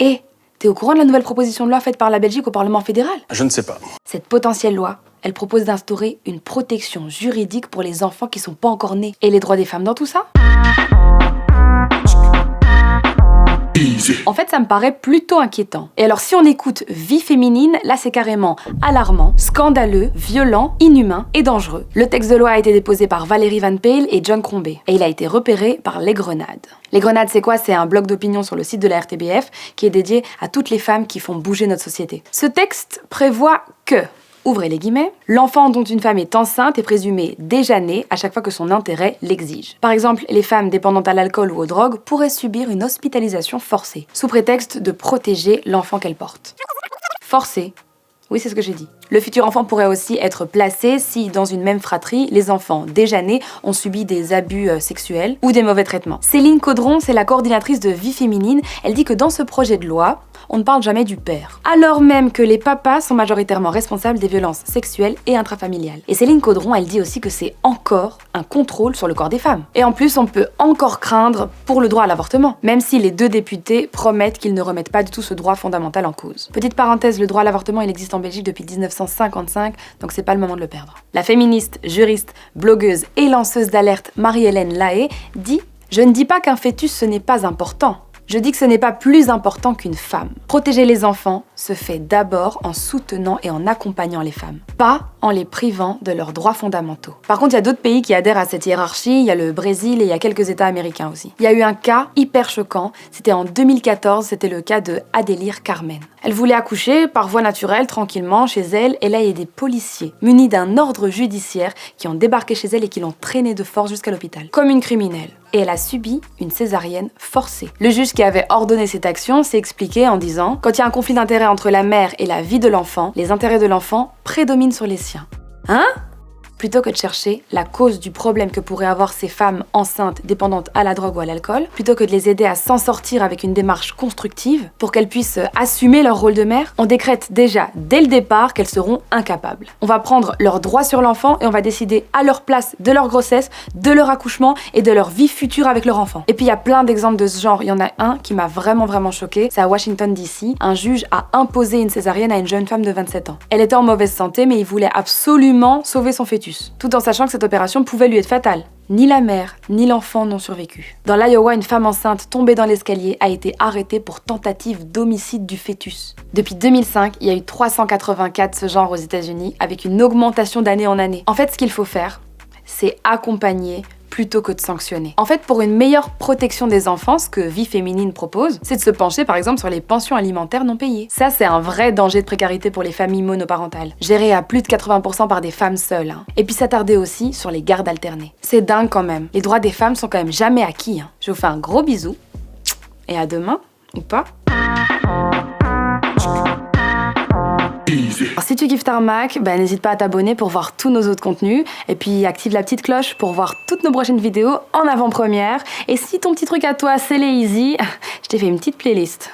Et t'es au courant de la nouvelle proposition de loi faite par la Belgique au Parlement fédéral? Je ne sais pas. Cette potentielle loi, elle propose d'instaurer une protection juridique pour les enfants qui sont pas encore nés. Et les droits des femmes dans tout ça? En fait, ça me paraît plutôt inquiétant. Et alors, si on écoute vie féminine, là c'est carrément alarmant, scandaleux, violent, inhumain et dangereux. Le texte de loi a été déposé par Valérie Van Peel et John Crombie. Et il a été repéré par Les Grenades. Les Grenades, c'est quoi? C'est un blog d'opinion sur le site de la RTBF qui est dédié à toutes les femmes qui font bouger notre société. Ce texte prévoit que, ouvrez les guillemets, l'enfant dont une femme est enceinte est présumé déjà né à chaque fois que son intérêt l'exige. Par exemple, les femmes dépendantes à l'alcool ou aux drogues pourraient subir une hospitalisation forcée, sous prétexte de protéger l'enfant qu'elles portent. Forcée. Oui, c'est ce que j'ai dit. Le futur enfant pourrait aussi être placé si, dans une même fratrie, les enfants déjà nés ont subi des abus sexuels ou des mauvais traitements. Céline Caudron, c'est la coordinatrice de Vie Féminine, elle dit que dans ce projet de loi, on ne parle jamais du père. Alors même que les papas sont majoritairement responsables des violences sexuelles et intrafamiliales. Et Céline Caudron, elle dit aussi que c'est encore un contrôle sur le corps des femmes. Et en plus, on peut encore craindre pour le droit à l'avortement, même si les 2 députés promettent qu'ils ne remettent pas du tout ce droit fondamental en cause. Petite parenthèse, le droit à l'avortement, il existe en Belgique depuis 1955, donc c'est pas le moment de le perdre. La féministe, juriste, blogueuse et lanceuse d'alerte Marie-Hélène Lahaye dit « Je ne dis pas qu'un fœtus ce n'est pas important. Je dis que ce n'est pas plus important qu'une femme. Protéger les enfants se fait d'abord en soutenant et en accompagnant les femmes, pas en les privant de leurs droits fondamentaux. » Par contre, il y a d'autres pays qui adhèrent à cette hiérarchie, il y a le Brésil et il y a quelques États américains aussi. Il y a eu un cas hyper choquant, c'était en 2014, c'était le cas de Adélire Carmen. Elle voulait accoucher par voie naturelle, tranquillement, chez elle, et là il y a des policiers, munis d'un ordre judiciaire, qui ont débarqué chez elle et qui l'ont traînée de force jusqu'à l'hôpital, comme une criminelle. Et elle a subi une césarienne forcée. Le juge qui avait ordonné cette action s'est expliqué en disant « Quand il y a un conflit d'intérêts entre la mère et la vie de l'enfant, les intérêts de l'enfant prédominent sur les siens. » Hein? Plutôt que de chercher la cause du problème que pourraient avoir ces femmes enceintes dépendantes à la drogue ou à l'alcool, plutôt que de les aider à s'en sortir avec une démarche constructive pour qu'elles puissent assumer leur rôle de mère, on décrète déjà dès le départ qu'elles seront incapables. On va prendre leurs droits sur l'enfant et on va décider à leur place de leur grossesse, de leur accouchement et de leur vie future avec leur enfant. Et puis il y a plein d'exemples de ce genre. Il y en a un qui m'a vraiment choqué. C'est à Washington DC. Un juge a imposé une césarienne à une jeune femme de 27 ans. Elle était en mauvaise santé mais il voulait absolument sauver son fœtus, tout en sachant que cette opération pouvait lui être fatale. Ni la mère, ni l'enfant n'ont survécu. Dans l'Iowa, une femme enceinte tombée dans l'escalier a été arrêtée pour tentative d'homicide du fœtus. Depuis 2005, il y a eu 380 cas de ce genre aux États-Unis, avec une augmentation d'année en année. En fait, ce qu'il faut faire, c'est accompagner plutôt que de sanctionner. En fait, pour une meilleure protection des enfants, ce que Vie Féminine propose, c'est de se pencher par exemple sur les pensions alimentaires non payées. Ça, c'est un vrai danger de précarité pour les familles monoparentales, gérées à plus de 80% par des femmes seules. Et puis s'attarder aussi sur les gardes alternées. C'est dingue quand même. Les droits des femmes sont quand même jamais acquis. Je vous fais un gros bisou. Et à demain, ou pas. Alors, si tu kiffes Tarmac, n'hésite pas à t'abonner pour voir tous nos autres contenus. Et puis active la petite cloche pour voir toutes nos prochaines vidéos en avant-première. Et si ton petit truc à toi, c'est les easy, je t'ai fait une petite playlist.